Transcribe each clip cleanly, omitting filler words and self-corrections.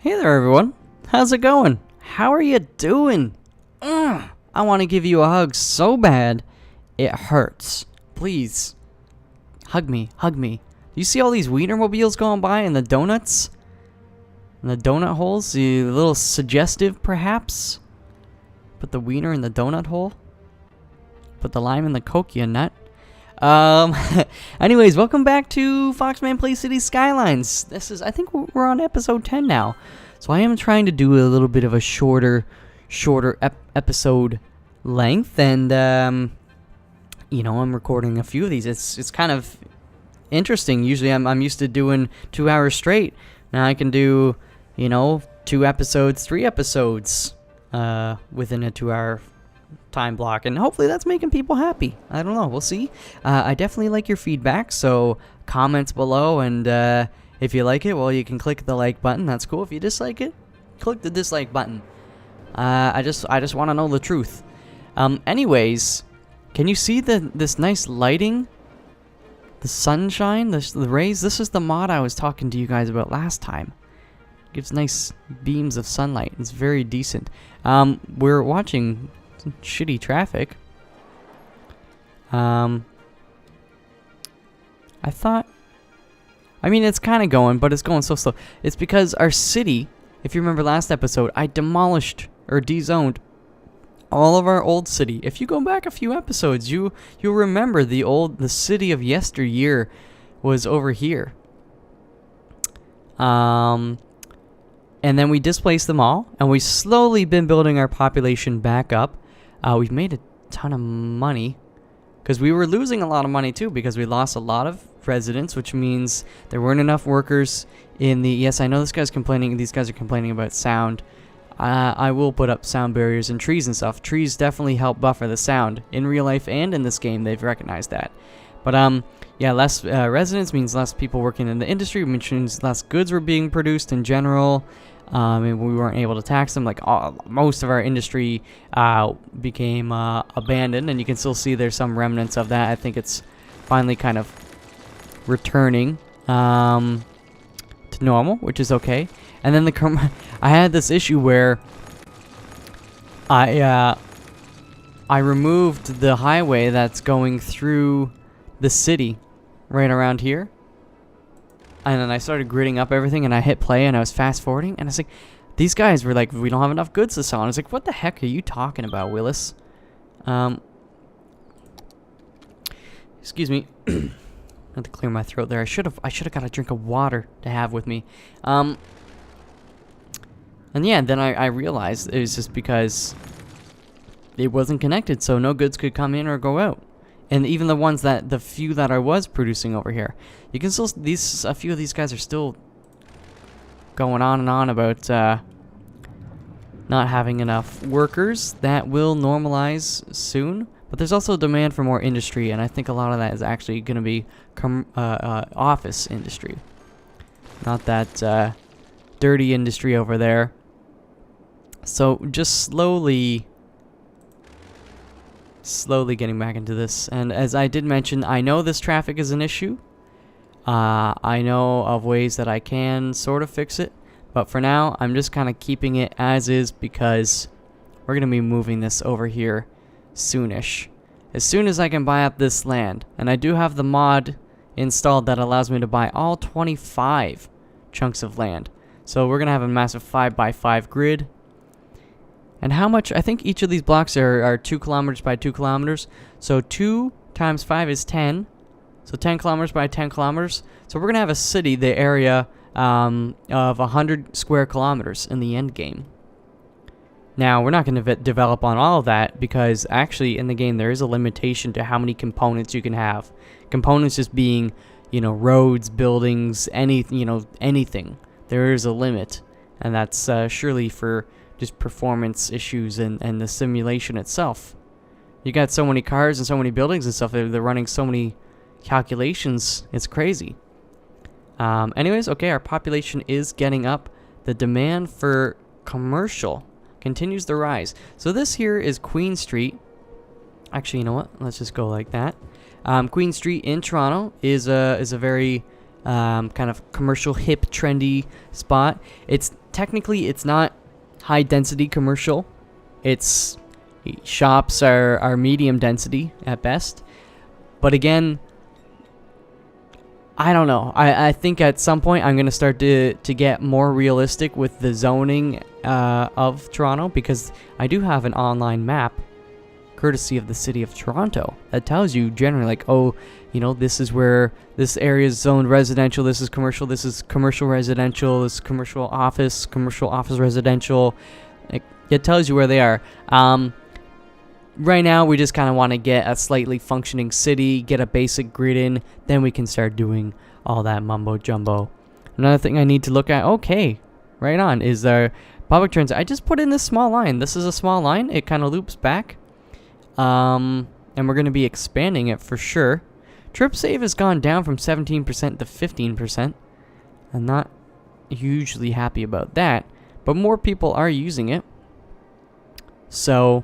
Hey there, everyone. How's it going? How are you doing? I want to give you a hug so bad, it hurts. Please, hug me, hug me. You see all these Wienermobiles going by and the donuts? And the donut holes? A little suggestive, perhaps? Put the wiener in the donut hole? Put the lime in the coconut nut? Anyways, welcome back to Foxman Play City Skylines. I think we're on episode 10 now. So I am trying to do a little bit of a shorter episode length, and, I'm recording a few of these. It's kind of interesting. Usually I'm used to doing 2 hours straight. Now I can do, 2 episodes, 3 episodes, within a 2-hour time block, and hopefully that's making people happy. I don't know, we'll see. I definitely like your feedback, so comments below, and if you like it, well, you can click the like button. That's cool. If you dislike it, click the dislike button. I just want to know the truth. Anyways, can you see this nice lighting, the sunshine, the rays? This is the mod I was talking to you guys about last time. Gives nice beams of sunlight. It's very decent. We're watching shitty traffic. I mean, it's kind of going, but it's going so slow. It's because our city, if you remember last episode, I demolished or dezoned all of our old city. If you go back a few episodes, you'll remember the city of yesteryear was over here. And then we displaced them all, and we've slowly been building our population back up. We've made a ton of money, because we were losing a lot of money too, because we lost a lot of residents, which means there weren't enough workers in the... Yes, I know these guys are complaining about sound. I will put up sound barriers and trees and stuff. Trees definitely help buffer the sound. In real life and in this game, they've recognized that. But, yeah, less residents means less people working in the industry, which means less goods were being produced in general. And we weren't able to tax them. Like, most of our industry became abandoned, and you can still see there's some remnants of that. I think it's finally kind of returning to normal, which is okay. And then I had this issue where I removed the highway that's going through the city right around here. And then I started gridding up everything, and I hit play, and I was fast forwarding, and I was like, these guys were like, we don't have enough goods to sell. And I was like, what the heck are you talking about, Willis? Excuse me. I had to clear my throat there. I should have got a drink of water to have with me. And yeah, then I realized it was just because it wasn't connected, so no goods could come in or go out. And even the few that I was producing over here, you can still, a few of these guys are still going on and on about not having enough workers. That will normalize soon. But there's also demand for more industry, and I think a lot of that is actually going to be office industry. Not that dirty industry over there. So just slowly getting back into this. And as I did mention, I know this traffic is an issue. I know of ways that I can sort of fix it, but for now I'm just kind of keeping it as is, because we're gonna be moving this over here soonish, as soon as I can buy up this land. And I do have the mod installed that allows me to buy all 25 chunks of land, so we're gonna have a massive 5x5 grid. And how much? I think each of these blocks are 2 kilometers by 2 kilometers. So 2 times 5 is 10. So 10 kilometers by 10 kilometers. So we're going to have a city, the area of 100 square kilometers in the end game. Now, we're not going to develop on all of that, because actually in the game there is a limitation to how many components you can have. Components just being, roads, buildings, anything. There is a limit. And that's surely for just performance issues and the simulation itself. You got so many cars and so many buildings and stuff, they're running so many calculations, it's crazy. Anyways, okay, our population is getting up. The demand for commercial continues to rise. So this here is Queen Street. Actually, you know what? Let's just go like that. Queen Street in Toronto is a very kind of commercial, hip, trendy spot. It's technically, it's not high density commercial. It's shops are medium density at best. But again, I don't know. I think at some point I'm going to start to get more realistic with the zoning of Toronto, because I do have an online map courtesy of the city of Toronto that tells you generally, like, oh, you know, this is where this area is zoned residential, this is commercial residential, this is commercial office residential. It tells you where they are. Right now we just kind of want to get a slightly functioning city, get a basic grid in, then we can start doing all that mumbo jumbo. Another thing I need to look at, okay, right on, is our public transit. I just put in this small line. This is a small line. It kind of loops back. And we're going to be expanding it for sure. Trip save has gone down from 17% to 15%. I'm not hugely happy about that, but more people are using it. So,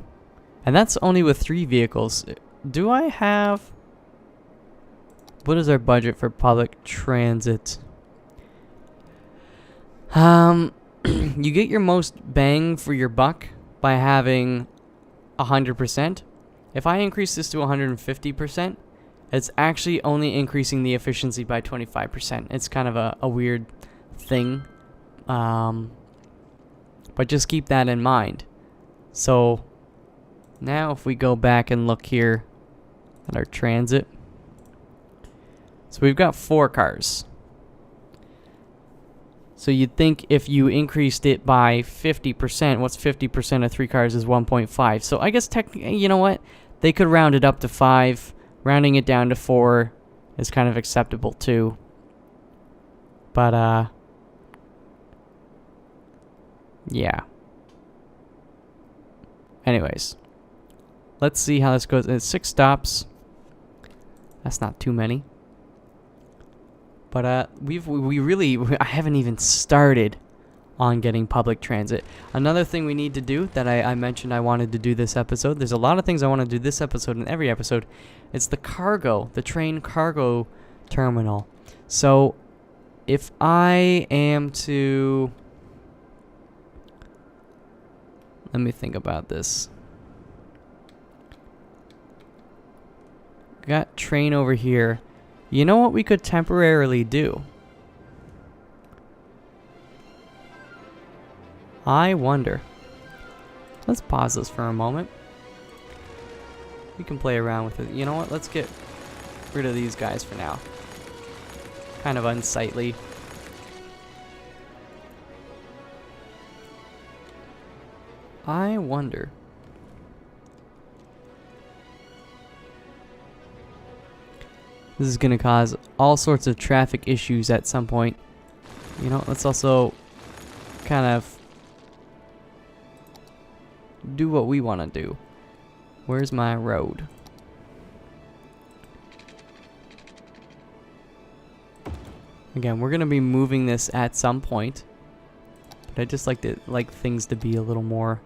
and that's only with 3 vehicles. Do I have... What is our budget for public transit? You get your most bang for your buck by having 100%. If I increase this to 150%, it's actually only increasing the efficiency by 25%. It's kind of a weird thing. But just keep that in mind. So now if we go back and look here at our transit. So we've got 4 cars. So you'd think if you increased it by 50%, what's 50% of 3 cars is 1.5. So I guess technically, you know what? They could round it up to 5. Rounding it down to 4 is kind of acceptable too. But, yeah. Anyways. Let's see how this goes. It's 6 stops. That's not too many. But I haven't even started on getting public transit. Another thing we need to do that I mentioned I wanted to do this episode. There's a lot of things I want to do this episode and every episode. It's the train cargo terminal. So if I am to... Let me think about this. Got train over here. You know what we could temporarily do? I wonder. Let's pause this for a moment. We can play around with it. You know what? Let's get rid of these guys for now. Kind of unsightly. I wonder. This is going to cause all sorts of traffic issues at some point. You know, let's also kind of do what we want to do. Where's my road? Again, we're going to be moving this at some point. But I just like things to be a little more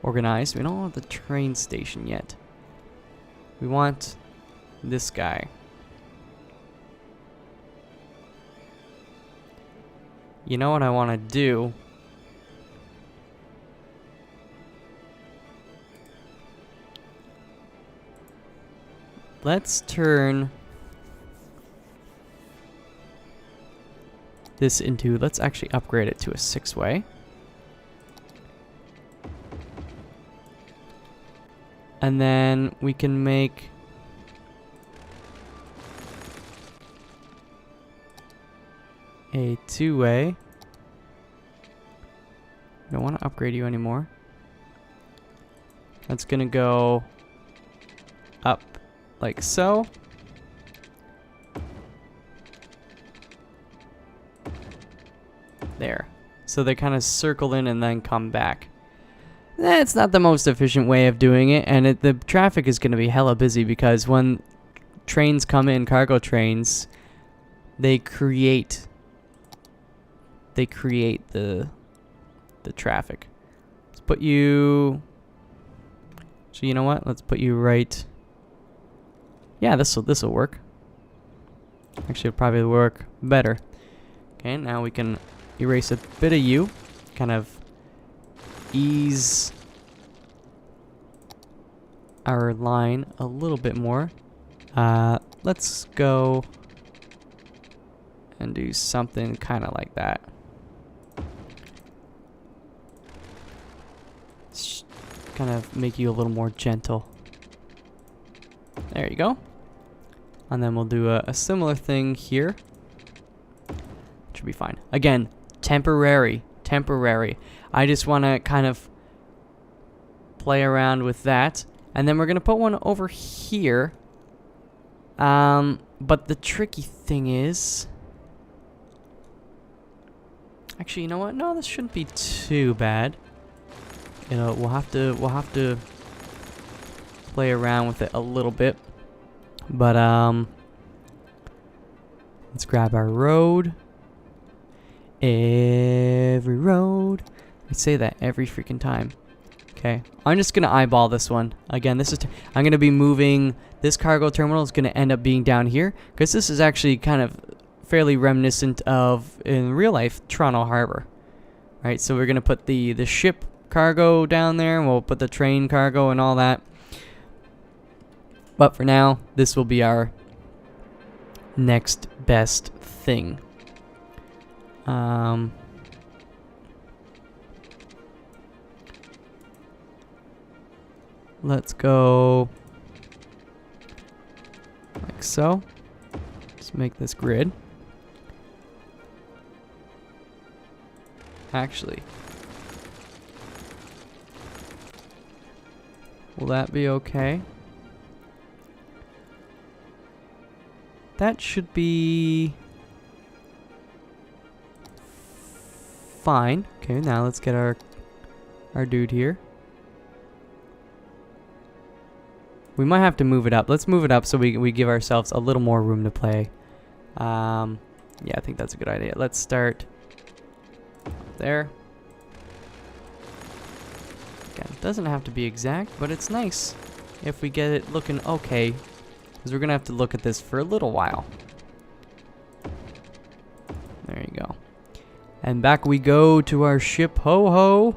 organized. We don't have the train station yet. We want this guy. You know what I want to do? Let's turn this into, let's actually upgrade it to a 6-way. And then we can make a 2-way. Don't want to upgrade you anymore. That's gonna go up like so. There. So they kind of circle in and then come back. That's not the most efficient way of doing it, and the traffic is going to be hella busy because when trains come in, cargo trains, they create the traffic. Let's put you... So you know what? Let's put you right... Yeah, this'll work. Actually, it'll probably work better. Okay, now we can erase a bit of you. Kind of ease our line a little bit more. Let's go and do something kind of like that. Kind of make you a little more gentle. There you go. And then we'll do a similar thing here. Should be fine. Again, temporary. I just want to kind of play around with that. And then we're going to put one over here. But the tricky thing is... Actually, you know what? No, this shouldn't be too bad. You know, we'll have to play around with it a little bit. But let's grab our road. Every road. I say that every freaking time. Okay, I'm just gonna eyeball this one. Again, this is I'm gonna be moving. This cargo terminal is gonna end up being down here because this is actually kind of fairly reminiscent of, in real life, Toronto Harbor. Right, so we're gonna put the ship cargo down there, and we'll put the train cargo and all that. But for now, this will be our next best thing. Let's go like so. Let's make this grid. Actually, will that be okay? That should be fine. Okay, now let's get our dude here. We might have to move it up. Let's move it up so we give ourselves a little more room to play. Yeah, I think that's a good idea. Let's start there. Again, it doesn't have to be exact, but it's nice if we get it looking okay, because we're gonna have to look at this for a little while. There you go. And back we go to our ship. Ho ho.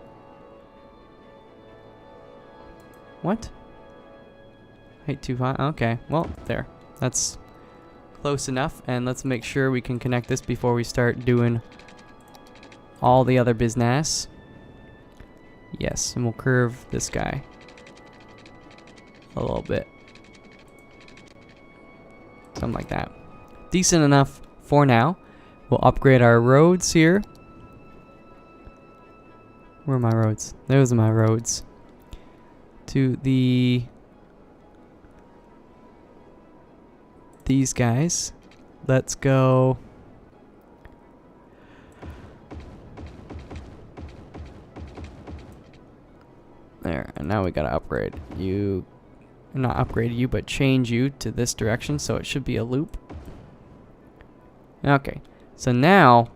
What? Height too high. Okay, well, there. That's close enough. And let's make sure we can connect this before we start doing all the other business. Yes, and we'll curve this guy a little bit. Something like that. Decent enough for now. We'll upgrade our roads here. Where are my roads? Those are my roads. To these guys. Let's go. There, and now we gotta upgrade you. Not upgrade you, but change you to this direction, so it should be a loop. Okay, so now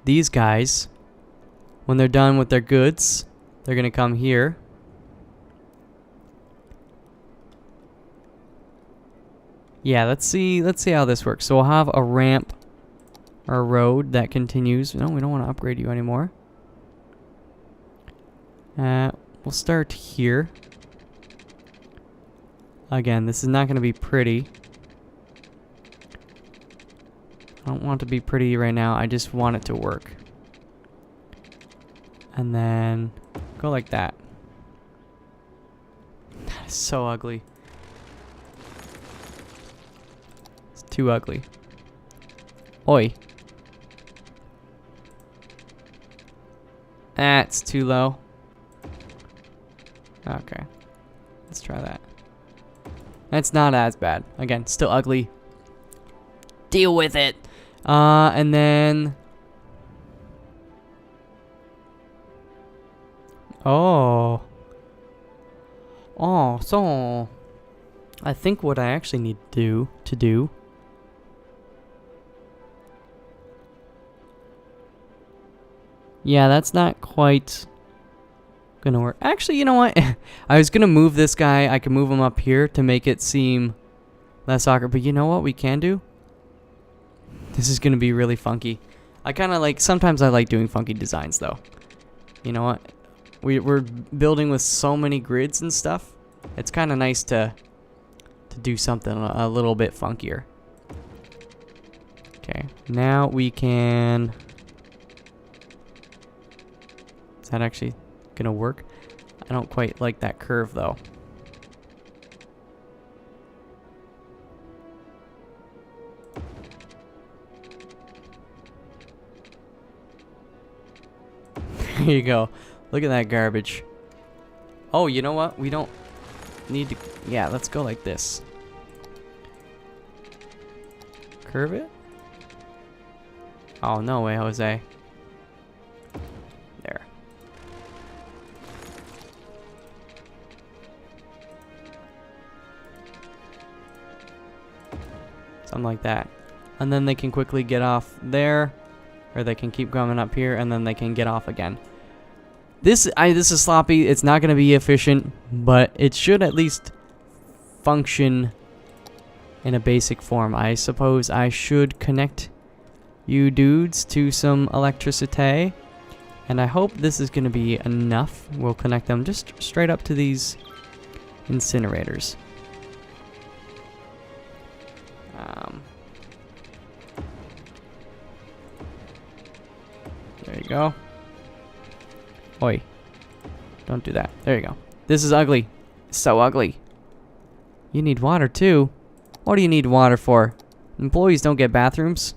these guys, when they're done with their goods, they're gonna come here. Yeah, let's see how this works. So we'll have a ramp or a road that continues. No, we don't want to upgrade you anymore. We'll start here. Again, this is not going to be pretty. I don't want it to be pretty right now. I just want it to work. And then go like that. That is so ugly. It's too ugly. Oi. That's too low. Okay. Let's try that. That's not as bad. Again, still ugly. Deal with it. And then... Oh. Oh, so... I think what I actually need to do... Yeah, that's not quite... gonna work. Actually, you know what? I was gonna move this guy. I can move him up here to make it seem less awkward. But you know what we can do? This is gonna be really funky. I kind of like, sometimes I like doing funky designs though. You know what? We're building with so many grids and stuff. It's kind of nice to do something a little bit funkier. Okay, now we can... Is that actually gonna work? I don't quite like that curve though. There you go. Look at that garbage. Oh, you know what? We don't need to... Yeah, let's go like this. Curve it? Oh, no way, Jose. There. Something like that. And then they can quickly get off there. Or they can keep coming up here, and then they can get off again. This is sloppy. It's not going to be efficient, but it should at least function in a basic form. I suppose I should connect you dudes to some electricity, and I hope this is going to be enough. We'll connect them just straight up to these incinerators. There you go. Oi. Don't do that. There you go. This is ugly. So ugly. You need water too. What do you need water for? Employees don't get bathrooms.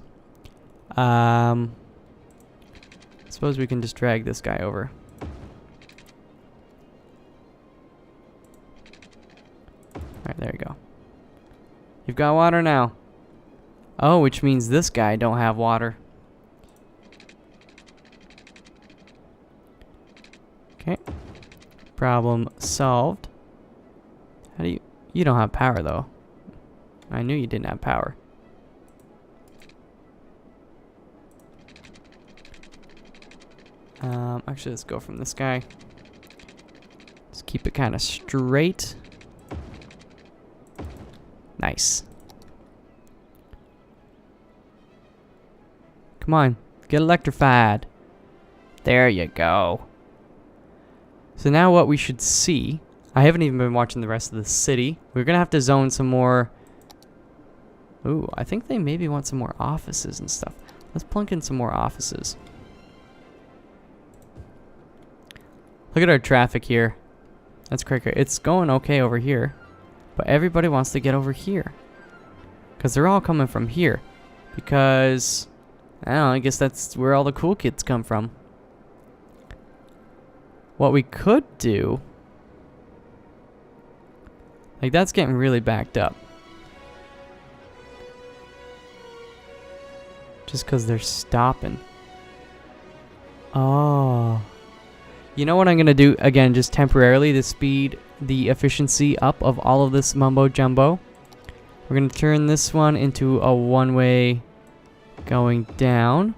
Suppose we can just drag this guy over. Alright, there you go. You've got water now. Oh, which means this guy don't have water. Okay. Problem solved. How do you... You don't have power, though. I knew you didn't have power. Actually, let's go from this guy. Let's keep it kind of straight. Nice. Come on. Get electrified. There you go. So now what we should see... I haven't even been watching the rest of the city. We're going to have to zone some more... Ooh, I think they maybe want some more offices and stuff. Let's plunk in some more offices. Look at our traffic here. That's crazy. It's going okay over here. But everybody wants to get over here. Because they're all coming from here. Because... I don't know, I guess that's where all the cool kids come from. What we could do... Like, that's getting really backed up. Just because they're stopping. Oh. You know what I'm going to do, again, just temporarily, to speed the efficiency up of all of this mumbo jumbo. We're going to turn this one into a one-way going down.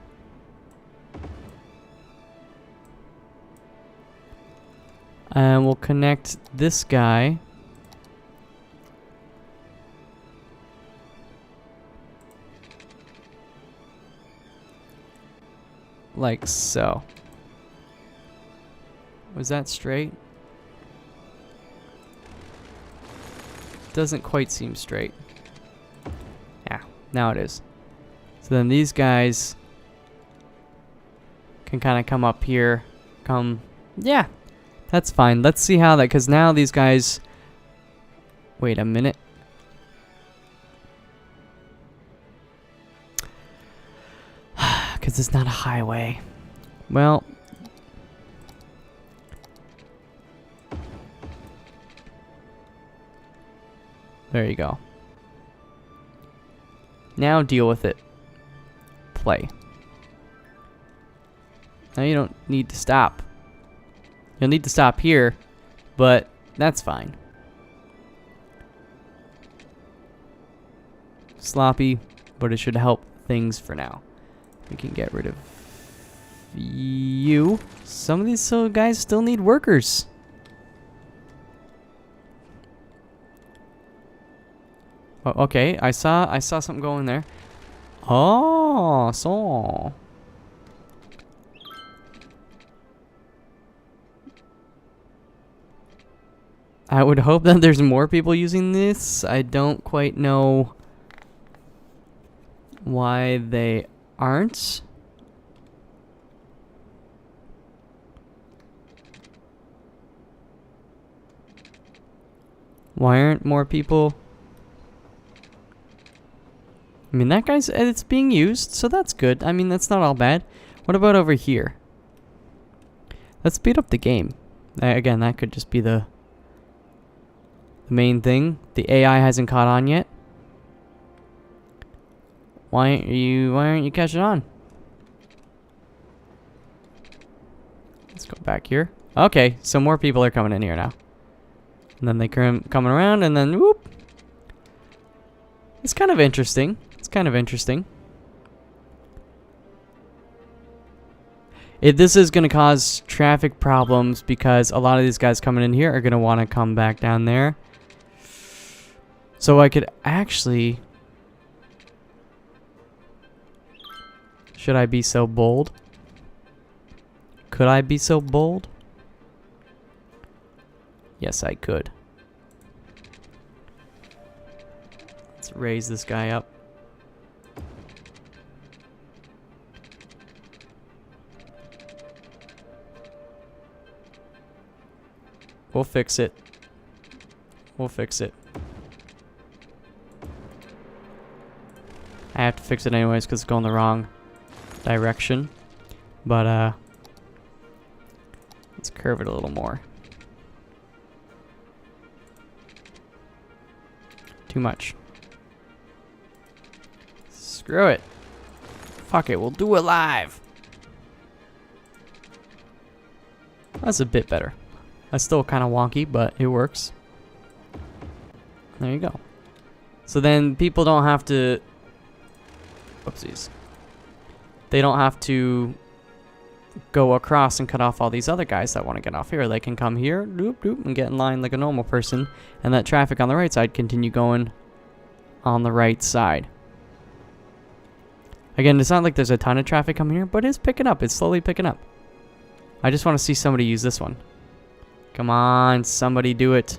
And we'll connect this guy. Like so. Was that straight? Doesn't quite seem straight. Yeah, now it is. So then these guys can kind of come up here. Yeah, that's fine. Let's see how that, because now these guys... Wait a minute. Because it's not a highway. Well... There you go. Now deal with it. Play. Now you don't need to stop. You'll need to stop here, but that's fine. Sloppy, but it should help things for now. We can get rid of you. Some of these guys still need workers. Oh, okay, I saw something going there. Oh. So. I would hope that there's more people using this. I don't quite know why they aren't. Why aren't more people? I mean, that guy's, it's being used, so that's good. I mean, that's not all bad. What about over here? Let's speed up the game. Again, that could just be the main thing. The AI hasn't caught on yet. Why aren't you catching on? Let's go back here. Okay, so more people are coming in here now. And then they come coming around, and then whoop. It's kind of interesting. It's kind of interesting. This is going to cause traffic problems because a lot of these guys coming in here are going to want to come back down there. So I could actually... Should I be so bold? Could I be so bold? Yes, I could. Let's raise this guy up. We'll fix it. We'll fix it. I have to fix it anyways because it's going the wrong direction. But, let's curve it a little more. Too much. Screw it. Fuck it, we'll do it live. That's a bit better. That's still kind of wonky, but it works. There you go. So then people don't have to... Whoopsies. They don't have to go across and cut off all these other guys that want to get off here. They can come here, doop, doop, and get in line like a normal person. And that traffic on the right side continue going on the right side. Again, it's not like there's a ton of traffic coming here, but it's picking up. It's slowly picking up. I just want to see somebody use this one. Come on, somebody do it.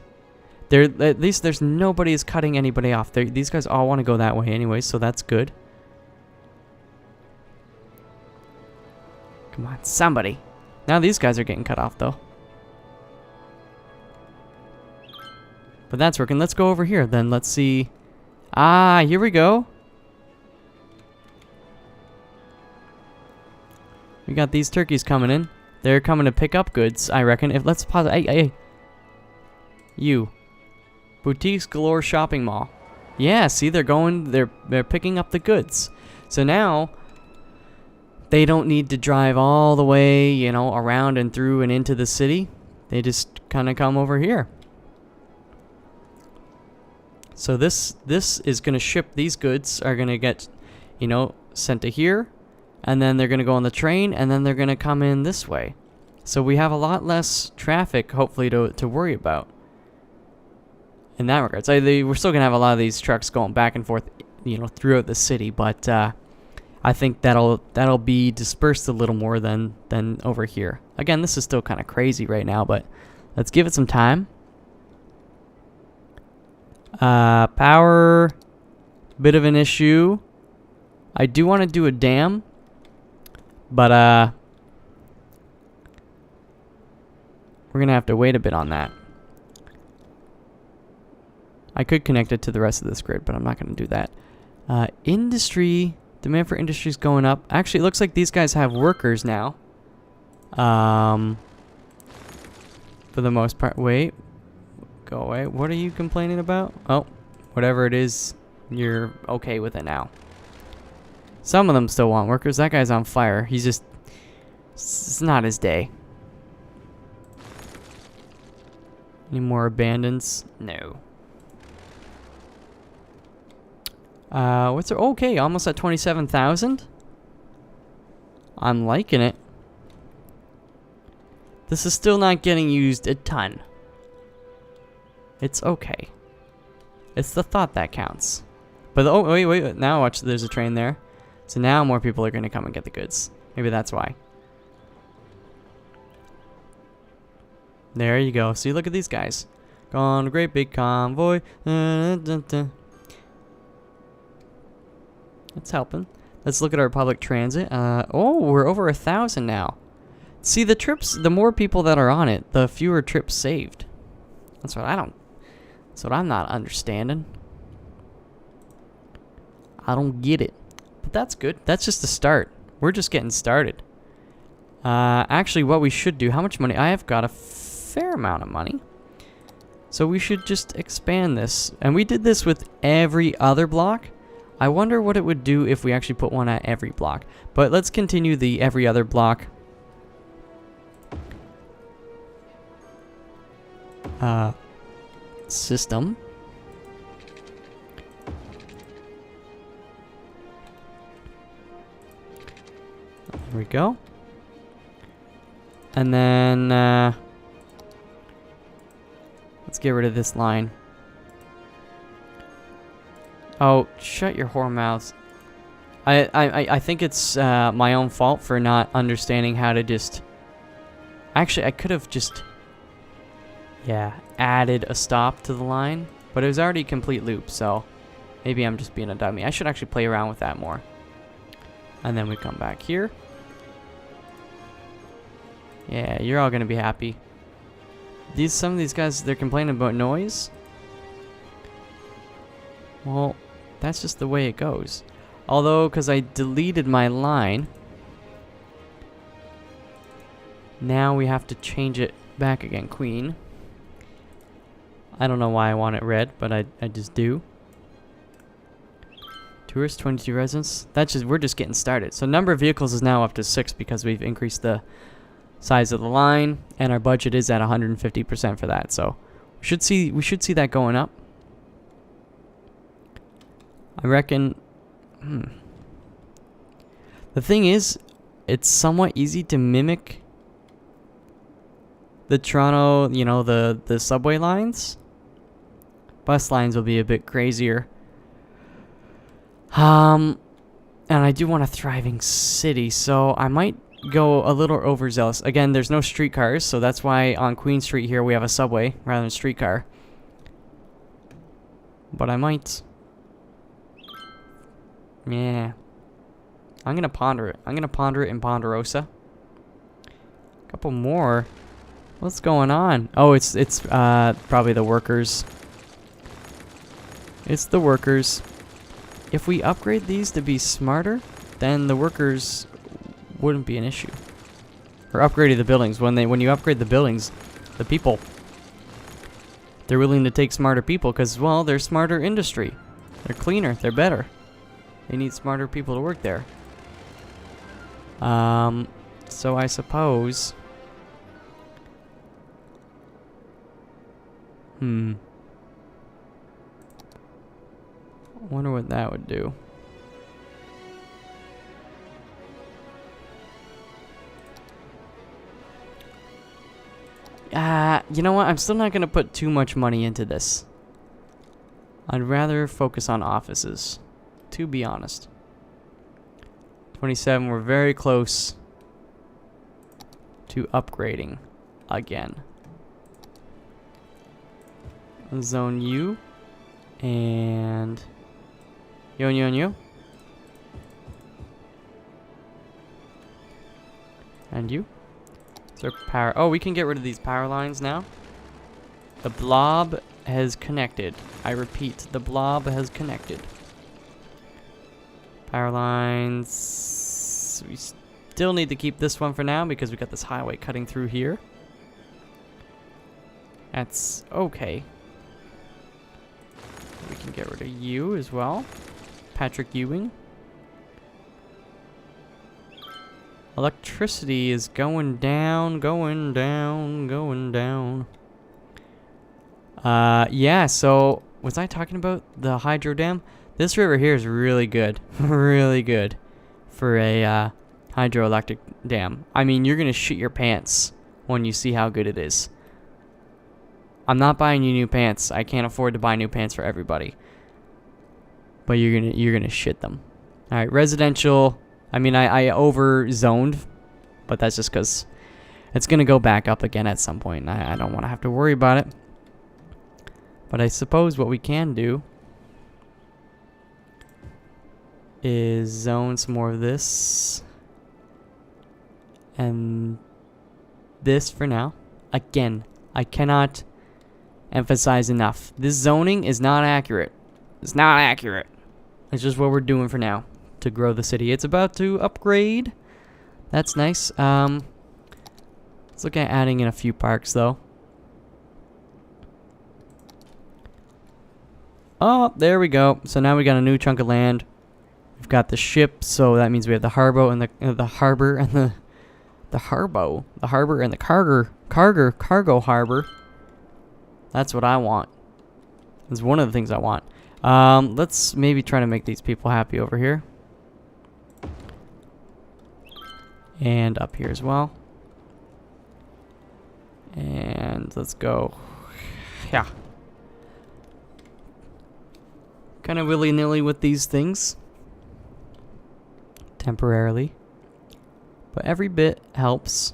At least there's nobody is cutting anybody off. These guys all want to go that way anyway, so that's good. Come on, somebody. Now these guys are getting cut off, though. But that's working. Let's go over here, then. Let's see. Ah, here we go. We got these turkeys coming in. They're coming to pick up goods, I reckon. Let's pause. Hey. You. Boutiques Galore Shopping Mall. Yeah, see, they're picking up the goods. So now they don't need to drive all the way, you know, around and through and into the city. They just kind of come over here. So this is going to ship, these goods are going to get, you know, sent to here. And then they're going to go on the train, and then they're going to come in this way. So we have a lot less traffic, hopefully, to worry about. In that regard. So we're still going to have a lot of these trucks going back and forth, you know, throughout the city. But I think that'll be dispersed a little more than over here. Again, this is still kind of crazy right now, but let's give it some time. Power, bit of an issue. I do want to do a dam. But, we're going to have to wait a bit on that. I could connect it to the rest of this grid, but I'm not going to do that. Industry, demand for industry is going up. Actually, it looks like these guys have workers now. For the most part. Wait. Go away. What are you complaining about? Oh, whatever it is, you're okay with it now. Some of them still want workers. That guy's on fire. He's just... It's not his day. Any more abandons? No. What's there? Okay, almost at 27,000. I'm liking it. This is still not getting used a ton. It's okay. It's the thought that counts. But oh, wait. Now watch, there's a train there. So now more people are going to come and get the goods. Maybe that's why. There you go. See, look at these guys. Gone a great big convoy. That's helping. Let's look at our public transit. Oh, we're over 1,000 now. See, the trips, the more people that are on it, the fewer trips saved. That's what I'm not understanding. I don't get it. But that's good. That's just the start. We're just getting started. Actually, what we should do, how much money? I have got a fair amount of money. So we should just expand this. And we did this with every other block. I wonder what it would do if we actually put one at every block. But let's continue the every other block. System. There we go. And then let's get rid of this line. Oh, shut your whore mouths. I think it's my own fault for not understanding how to just... Actually, I could have just... Yeah, added a stop to the line. But it was already a complete loop, so... Maybe I'm just being a dummy. I should actually play around with that more. And then we come back here. Yeah, you're all gonna be happy. Some of these guys, they're complaining about noise. Well, that's just the way it goes. Although, because I deleted my line, now we have to change it back again. Queen. I don't know why I want it red, but I just do. Tourists, 22 residents. We're just getting started. So number of vehicles is now up to 6 because we've increased the size of the line, and our budget is at 150% for that. So we should see that going up. I reckon. The thing is, it's somewhat easy to mimic the Toronto, you know, the subway lines. Bus lines will be a bit crazier. And I do want a thriving city, so I might go a little overzealous. Again, there's no streetcars, so that's why on Queen Street here we have a subway rather than a streetcar. But I might... Yeah. I'm gonna ponder it. I'm gonna ponder it in Ponderosa. A couple more. What's going on? Oh, it's probably the workers. It's the workers. If we upgrade these to be smarter, then the workers wouldn't be an issue. Or upgrading the buildings. When you upgrade the buildings, the people, they're willing to take smarter people because, well, they're smarter industry. They're cleaner. They're better. They need smarter people to work there. So I suppose... I wonder what that would do. You know what? I'm still not going to put too much money into this. I'd rather focus on offices, to be honest. 27, we're very close to upgrading again. Zone U and you. And you. So power. Oh, we can get rid of these power lines now. The blob has connected. I repeat, the blob has connected. Power lines. We still need to keep this one for now because we got this highway cutting through here. That's okay. We can get rid of you as well. Patrick Ewing. Electricity is going down. Yeah, so was I talking about the hydro dam? This river here is really good. Really good for a hydroelectric dam. I mean, you're going to shit your pants when you see how good it is. I'm not buying you new pants. I can't afford to buy new pants for everybody. But you're gonna shit them. Alright, residential. I mean, I over-zoned, but that's just because it's going to go back up again at some point. I don't want to have to worry about it. But I suppose what we can do is zone some more of this. And this for now. Again, I cannot emphasize enough. This zoning is not accurate. It's not accurate. It's just what we're doing for now to grow the city. It's about to upgrade. That's nice. Let's look at adding in a few parks, though. Oh, there we go. So now we got a new chunk of land. We've got the ship, so that means we have the harbor and the harbor and the cargo harbor. That's what I want. That's one of the things I want. Let's maybe try to make these people happy over here. And up here as well. And let's go. Yeah. Kind of willy-nilly with these things. Temporarily. But every bit helps.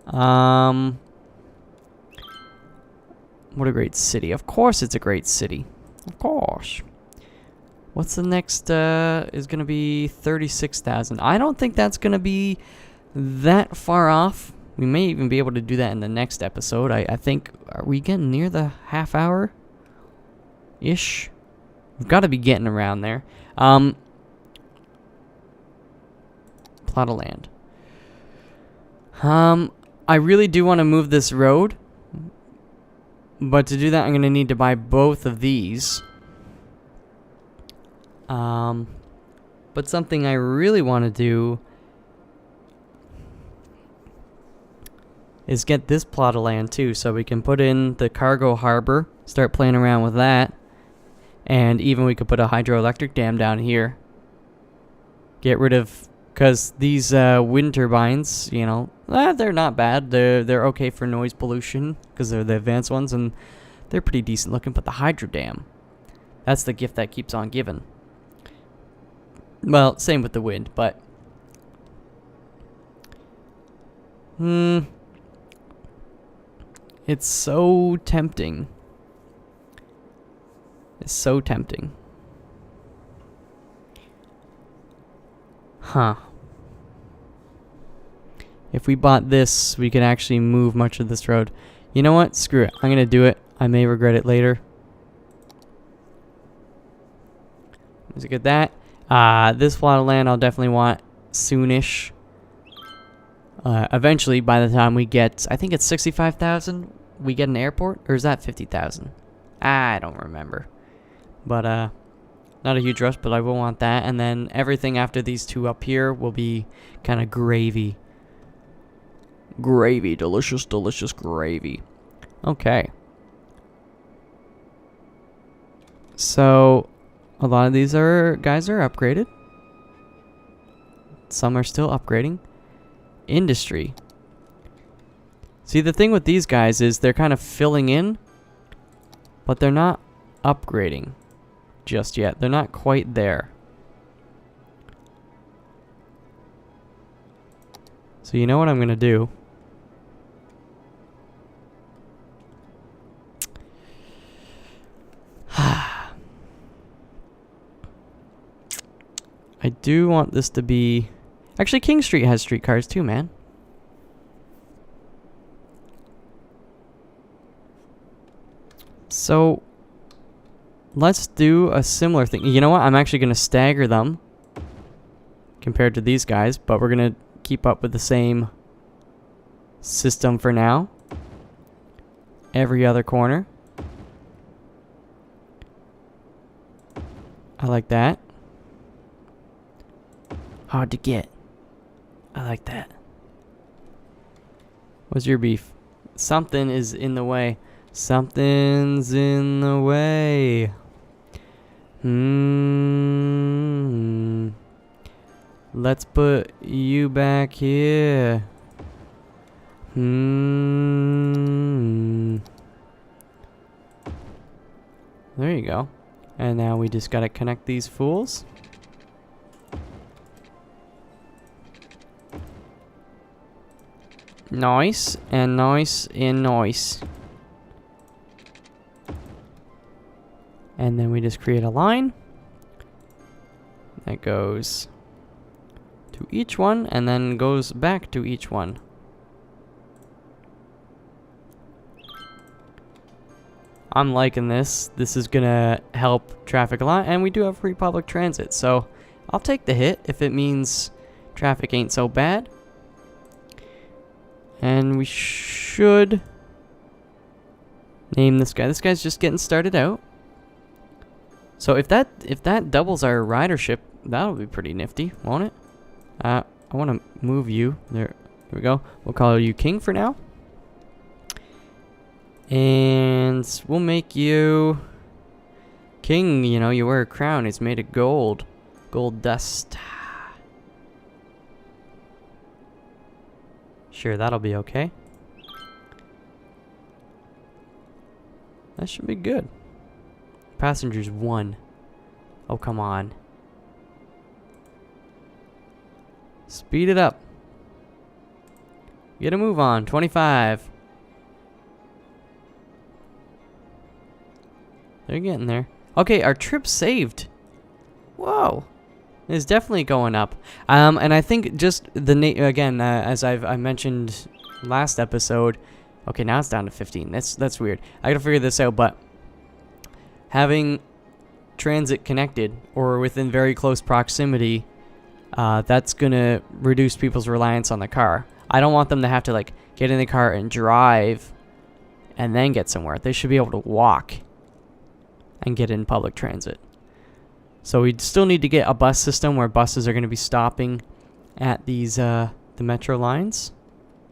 What a great city. Of course it's a great city. Of course. What's the next, is going to be 36,000. I don't think that's going to be that far off. We may even be able to do that in the next episode. I think, are we getting near the half hour-ish? We've got to be getting around there. Plot of land. I really do want to move this road. But to do that, I'm going to need to buy both of these. But something I really want to do is get this plot of land too, so we can put in the cargo harbor, start playing around with that, and even we could put a hydroelectric dam down here. Get rid of, because these wind turbines, you know, they're not bad. They're okay for noise pollution because they're the advanced ones, and they're pretty decent looking. But the hydro dam, that's the gift that keeps on giving. Well, same with the wind, but it's so tempting. It's so tempting. Huh. If we bought this, we could actually move much of this road. You know what? Screw it. I'm going to do it. I may regret it later. Let's get that. This plot of land I'll definitely want soonish. Eventually, by the time we get, I think it's 65,000, we get an airport? Or is that 50,000? I don't remember. But, not a huge rush, but I will want that. And then everything after these two up here will be kind of gravy. Gravy. Delicious, delicious gravy. Okay. So, a lot of these guys are upgraded. Some are still upgrading. Industry. See, the thing with these guys is they're kind of filling in, but they're not upgrading just yet. They're not quite there. So you know what I'm going to do? I do want this to be... Actually, King Street has streetcars too, man. So, let's do a similar thing. You know what? I'm actually going to stagger them compared to these guys, but we're going to keep up with the same system for now. Every other corner. I like that. Hard to get. I like that. What's your beef? Something is in the way. Something's in the way. Let's put you back here. There you go. And now we just gotta connect these fools. Nice and nice and nice. And then we just create a line that goes to each one and then goes back to each one. I'm liking this. This is gonna help traffic a lot, and we do have free public transit, so I'll take the hit if it means traffic ain't so bad. And we should name this guy. This guy's just getting started out. So if that doubles our ridership, that'll be pretty nifty, won't it? I want to move you. There we go. We'll call you King for now. And we'll make you King. You know, you wear a crown. It's made of gold. Gold dust. Sure, that'll be okay. That should be good. Passengers 1. Oh, come on. Speed it up. Get a move on. 25. They're getting there. Okay, our trip saved. Whoa. It's definitely going up. And I think just the again, as I mentioned last episode. Okay, now it's down to 15. That's weird. I gotta figure this out, but having transit connected or within very close proximity, that's gonna reduce people's reliance on the car. I don't want them to have to like get in the car and drive and then get somewhere. They should be able to walk and get in public transit. So we still need to get a bus system where buses are going to be stopping at these the metro lines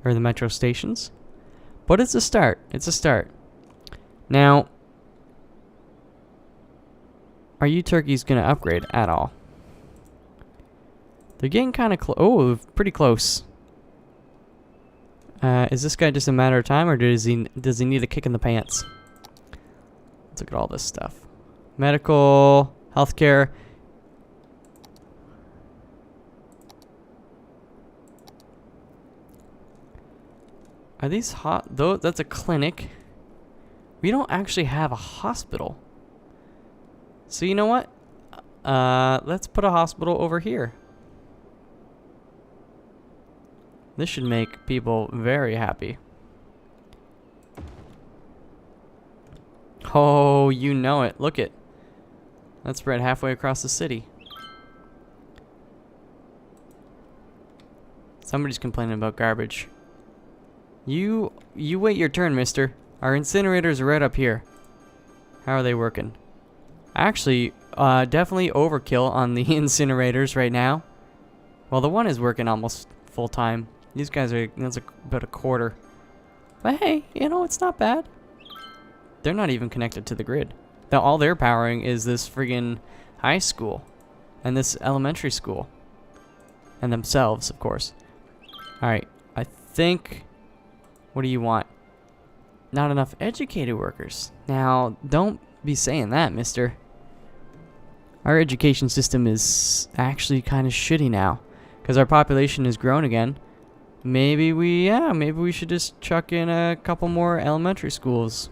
or the metro stations. But it's a start. It's a start. Now, are you turkeys going to upgrade at all? They're getting kind of close. Oh, pretty close. Is this guy just a matter of time, or does he need a kick in the pants? Let's look at all this stuff. Medical, healthcare. Are these hot? Though that's a clinic. We don't actually have a hospital. So you know what? Let's put a hospital over here. This should make people very happy. Oh, you know it. Look it. That's spread halfway across the city. Somebody's complaining about garbage. You wait your turn, mister. Our incinerators are right up here. How are they working? Actually, definitely overkill on the incinerators right now. Well, the one is working almost full time. These guys are, that's about a quarter. But hey, you know, it's not bad. They're not even connected to the grid. All they're powering is this friggin' high school and this elementary school. And themselves, of course. Alright, I think... What do you want? Not enough educated workers. Now, don't be saying that, mister. Our education system is actually kind of shitty now. Because our population has grown again. Maybe we should just chuck in a couple more elementary schools.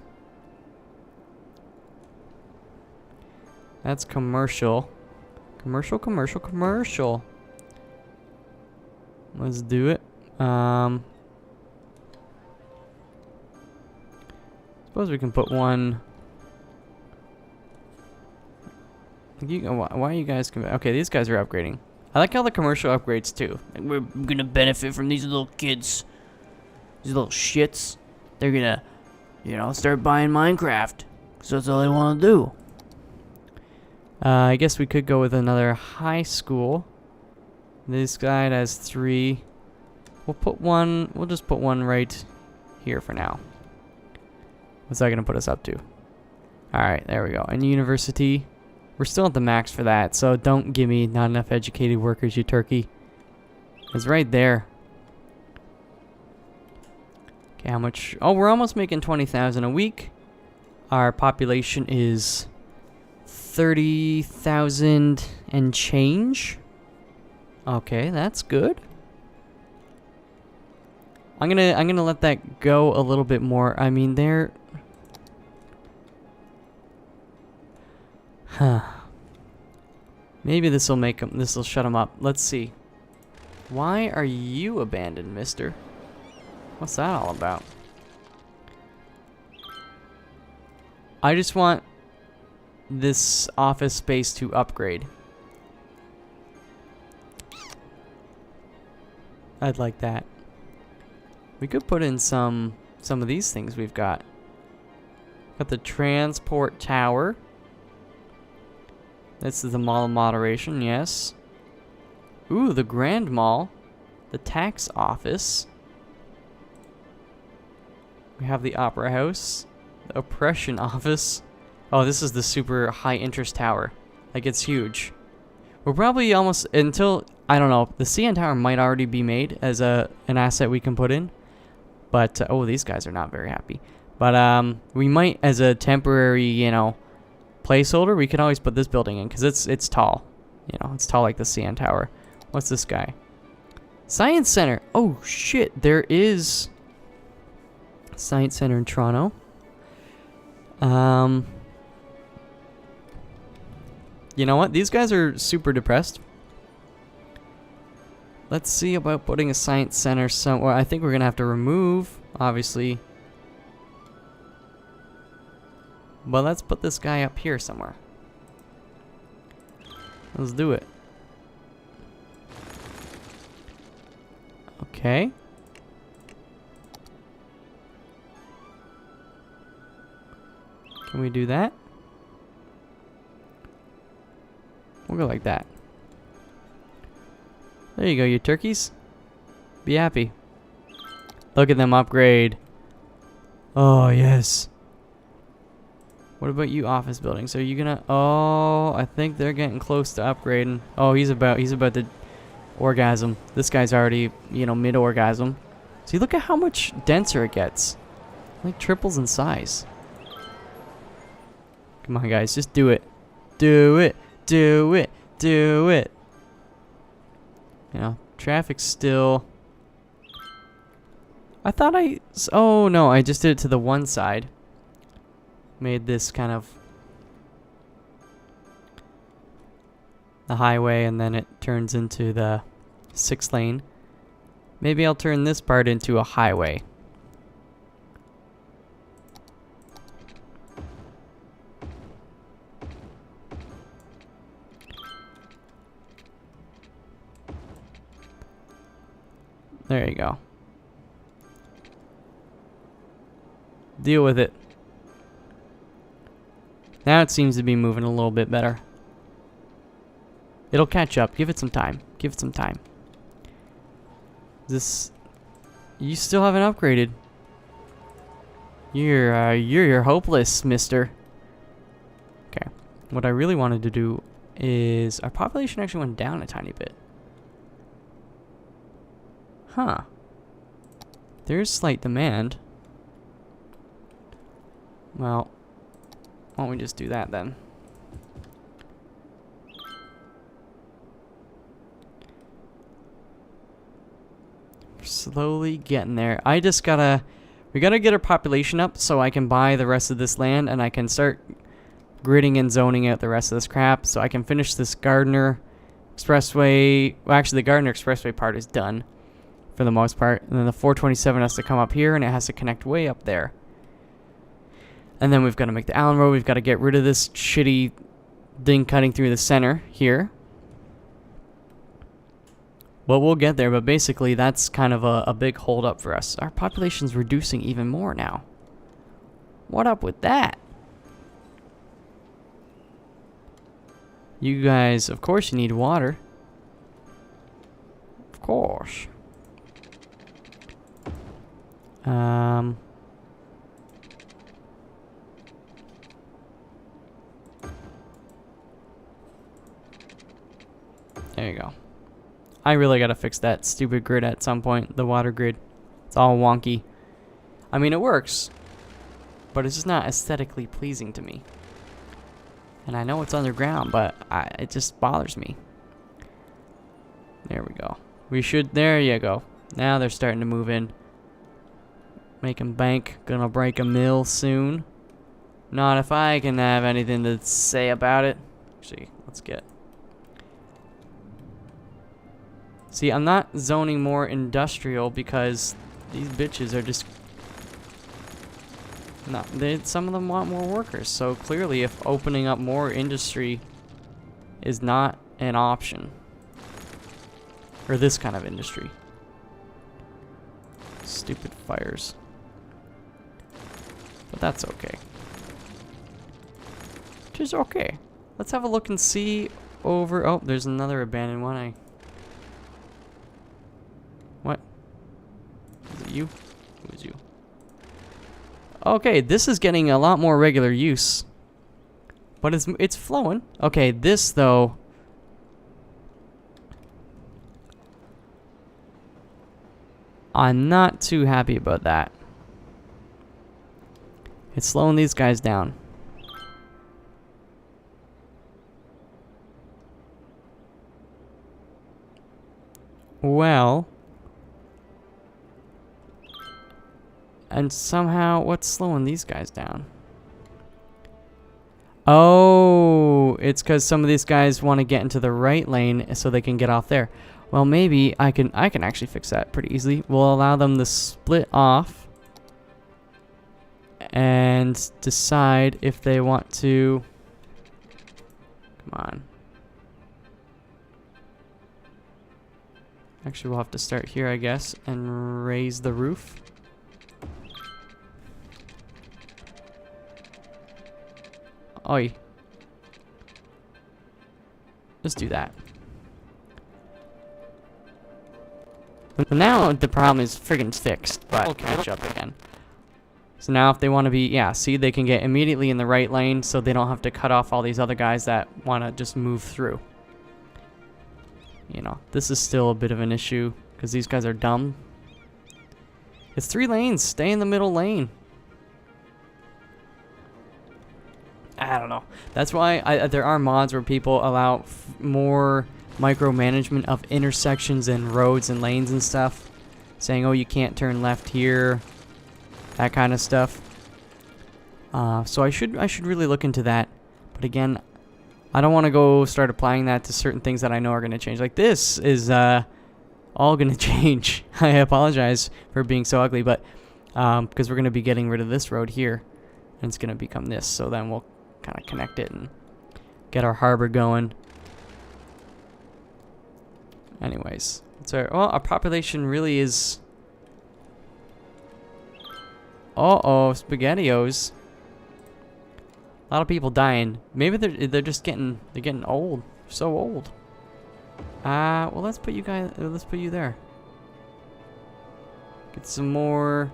That's commercial. Commercial. Let's do it. Suppose we can put one. Why are you guys? Okay, these guys are upgrading. I like how the commercial upgrades too. Like, we're gonna benefit from these little kids, these little shits. They're gonna, you know, start buying Minecraft, because that's all they want to do. I guess we could go with another high school. This guy has 3. We'll put one. We'll just put one right here for now. What's that gonna put us up to? All right, there we go. And university. We're still at the max for that, so don't give me not enough educated workers, you turkey. It's right there. Okay, how much? Oh, we're almost making 20,000 a week. Our population is 30,000 and change. Okay, that's good. I'm gonna let that go a little bit more. I mean, they're... Huh. Maybe this will shut them up. Let's see. Why are you abandoned, mister? What's that all about? I just want this office space to upgrade. I'd like that. We could put in some of these things we've got. Got the transport tower. This is the mall of moderation, yes. Ooh, the Grand Mall. The tax office. We have the Opera House. The Oppression Office. Oh, this is the super high interest tower. Like, it's huge. We're probably almost until, I don't know, the CN Tower might already be made as an asset we can put in. But, oh, these guys are not very happy. But, we might, as a temporary, you know, placeholder, we can always put this building in, because it's tall. You know, it's tall like the CN Tower. What's this guy? Science Center. Oh, shit. There is Science Center in Toronto. You know what? These guys are super depressed. Let's see about putting a science center somewhere. I think we're going to have to remove, obviously. But let's put this guy up here somewhere. Let's do it. Okay. Can we do that? We'll go like that. There you go, you turkeys. Be happy. Look at them upgrade. Oh, yes. What about you office buildings? Are you gonna... Oh, I think they're getting close to upgrading. Oh, he's about to orgasm. This guy's already, you know, mid-orgasm. See, look at how much denser it gets. Like triples in size. Come on, guys, just do it. Do it. Do it. Do it. You know, traffic's still... I thought oh, no, I just did it to the one side. Made this kind of... the highway, and then it turns into the 6 lane. Maybe I'll turn this part into a highway. There you go. Deal with it. Now it seems to be moving a little bit better. It'll catch up. Give it some time. Give it some time. This... You still haven't upgraded. You're hopeless, mister. Okay. What I really wanted to do is... Our population actually went down a tiny bit. Huh. There's slight demand. Well, why don't we just do that then? We're slowly getting there. We gotta get our population up so I can buy the rest of this land and I can start gridding and zoning out the rest of this crap so I can finish this Gardner Expressway. Well, actually the Gardner Expressway part is done for the most part. And then the 427 has to come up here and it has to connect way up there. And then we've got to make the Allen Road. We've got to get rid of this shitty thing cutting through the center here. But we'll get there. But basically, that's kind of a big hold up for us. Our population's reducing even more now. What up with that? You guys, of course you need water. Of course. There you go. I really gotta fix that stupid grid at some point. The water grid. It's all wonky. I mean, it works. But it's just not aesthetically pleasing to me. And I know it's underground, but it just bothers me. There we go. We should... There you go. Now they're starting to move in. Making bank. Gonna break a mill soon. Not if I can have anything to say about it. Actually, let's get... See, I'm not zoning more industrial because these bitches are just... No, some of them want more workers. So clearly, if opening up more industry is not an option. Or this kind of industry. Stupid fires. But that's okay. Which is okay. Let's have a look and see over... Oh, there's another abandoned one. What? Is it you? Who is you? Okay, this is getting a lot more regular use. But it's flowing. Okay, this though... I'm not too happy about that. It's slowing these guys down. Well... And somehow, what's slowing these guys down? Oh, it's because some of these guys want to get into the right lane so they can get off there. Well, maybe I can actually fix that pretty easily. We'll allow them to split off and decide if they want to... Come on. Actually, we'll have to start here, I guess, and raise the roof. Oi. Let's do that. But now the problem is friggin' fixed, but we'll catch up again. So now if they want to be, yeah, see, they can get immediately in the right lane so they don't have to cut off all these other guys that want to just move through. You know, this is still a bit of an issue because these guys are dumb. It's 3 lanes. Stay in the middle lane. I don't know. That's why there are mods where people allow more micromanagement of intersections and roads and lanes and stuff. Saying, oh, you can't turn left here. That kind of stuff. So I should really look into that. But again, I don't want to go start applying that to certain things that I know are going to change. Like this is all going to change. I apologize for being so ugly, but because we're going to be getting rid of this road here. And it's going to become this. So then we'll kind of connect it and get our harbor going. Anyways, well, our population really is... Uh-oh, SpaghettiOs. A lot of people dying. Maybe they're just getting old. So old. Well, let's put you guys. Let's put you there. Get some more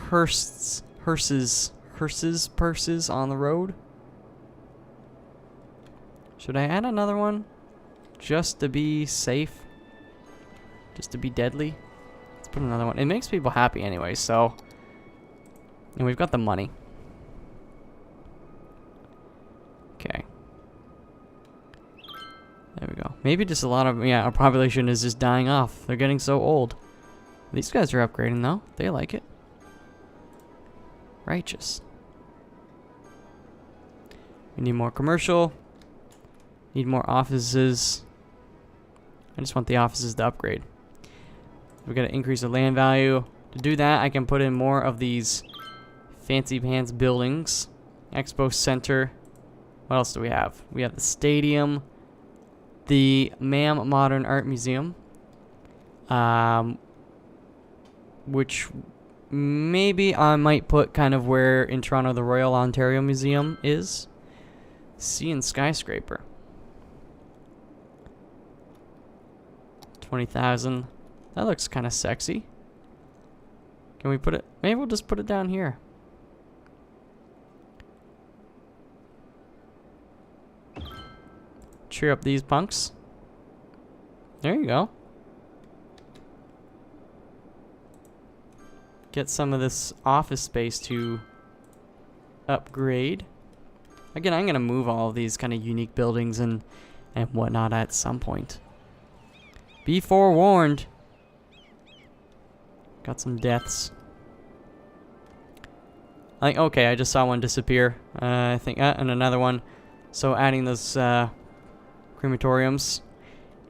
hearses on the road. Should I add another one? Just to be safe? Just to be deadly? Let's put another one. It makes people happy anyway, so... And we've got the money. Okay. There we go. Maybe just a lot of... Yeah, our population is just dying off. They're getting so old. These guys are upgrading, though. They like it. Righteous. We need more commercial. Need more offices. I just want the offices to upgrade. We've got to increase the land value. To do that, I can put in more of these fancy pants buildings. Expo Center. What else do we have? We have the stadium. The MAM Modern Art Museum. Which maybe I might put kind of where in Toronto the Royal Ontario Museum is. Sea and Skyscraper. 20,000. That looks kind of sexy. Can we put it? Maybe we'll just put it down here. Cheer up these punks. There you go. Get some of this office space to upgrade. Again, I'm going to move all of these kind of unique buildings and whatnot at some point. Be forewarned. Got some deaths. Like, okay, I just saw one disappear. I think, and another one. So adding those crematoriums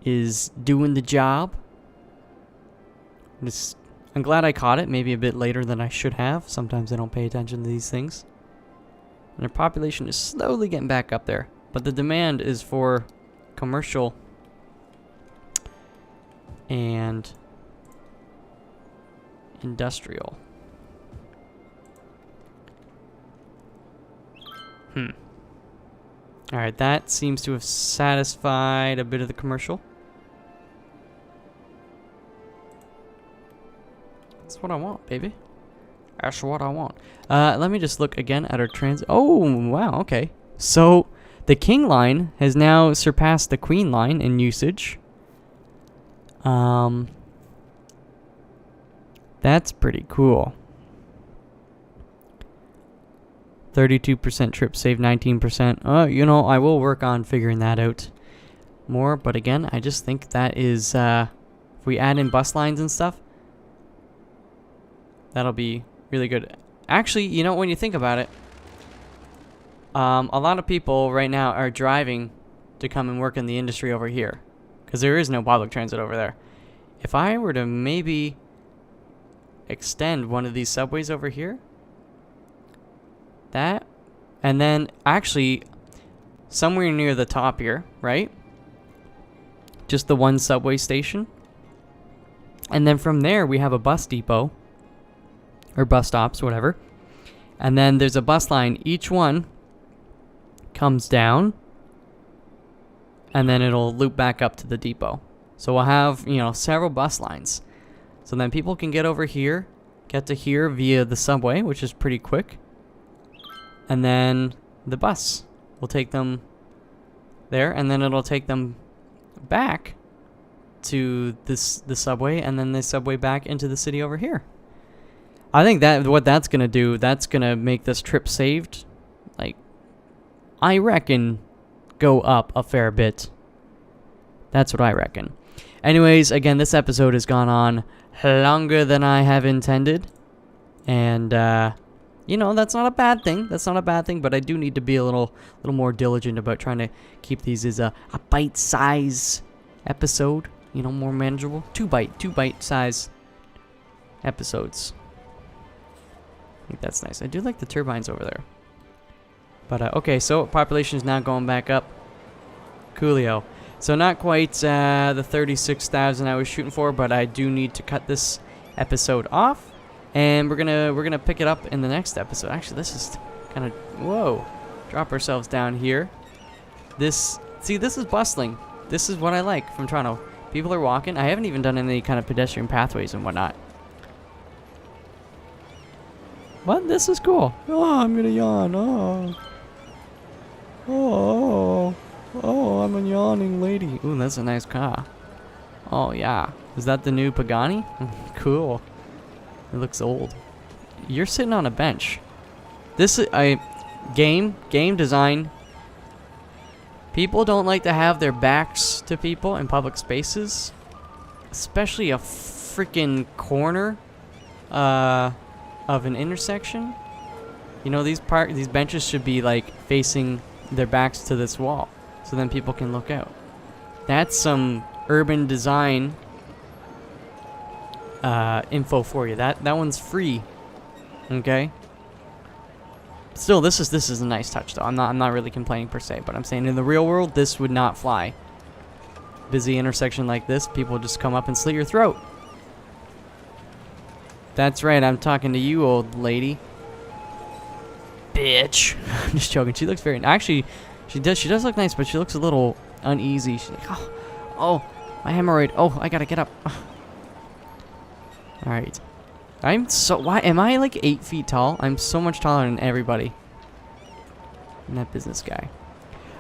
is doing the job. I'm glad I caught it, maybe a bit later than I should have. Sometimes I don't pay attention to these things. And their population is slowly getting back up there. But the demand is for commercial and industrial. Alright, that seems to have satisfied a bit of the commercial. That's what I want, baby. That's what I want. Let me just look again at our Oh, wow, okay. So, the King line has now surpassed the Queen line in usage. That's pretty cool. 32% trip save, 19%. You know, I will work on figuring that out more. But again, I just think that is, if we add in bus lines and stuff, that'll be really good. Actually, you know, when you think about it, a lot of people right now are driving to come and work in the industry over here, because there is no public transit over there. If I were to maybe extend one of these subways over here, that, and then actually somewhere near the top here, right? Just the one subway station. And then from there we have a bus depot, or bus stops, whatever. And then there's a bus line. Each one comes down, and then it'll loop back up to the depot. So we'll have, you know, several bus lines. So then people can get over here, get to here via the subway, which is pretty quick. And then the bus will take them there, and then it'll take them back to the subway, and then the subway back into the city over here. I think that what that's gonna do, that's gonna make this trip saved, like, I reckon, go up a fair bit. That's what I reckon. Anyways, again, this episode has gone on longer than I have intended, and you know, that's not a bad thing. That's not a bad thing, but I do need to be a little more diligent about trying to keep these as a bite-size episode. You know, more manageable. Two bite-size episodes. I think that's nice. I do like the turbines over there. But okay, so population is now going back up. Coolio. So not quite the 36,000 I was shooting for, but I do need to cut this episode off. And we're gonna pick it up in the next episode. Actually, this is kind of, whoa, drop ourselves down here. This is bustling. This is what I like from Toronto. People are walking. I haven't even done any kind of pedestrian pathways and whatnot. What? This is cool. Oh, I'm gonna yawn. Oh, I'm a yawning lady. Ooh, that's a nice car. Oh yeah, is that the new Pagani? Cool. It looks old. You're sitting on a bench. This is a game design. People don't like to have their backs to people in public spaces, especially a freaking corner of an intersection. You know, these benches should be like facing their backs to this wall, so then people can look out. That's some urban design info for you. That one's free. Okay. Still, this is a nice touch though. I'm not really complaining per se, but I'm saying in the real world this would not fly. Busy intersection like this, people just come up and slit your throat. That's right, I'm talking to you, old lady. Bitch. I'm just joking. She looks very, actually she does look nice, but she looks a little uneasy. She's like, oh, my hemorrhoid. Oh, I gotta get up. Alright. Why am I like 8 feet tall? I'm so much taller than everybody. I'm that business guy.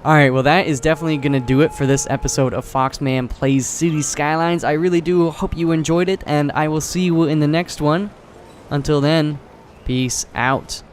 Alright, well that is definitely gonna do it for this episode of Foxman Plays City Skylines. I really do hope you enjoyed it, and I will see you in the next one. Until then, peace out.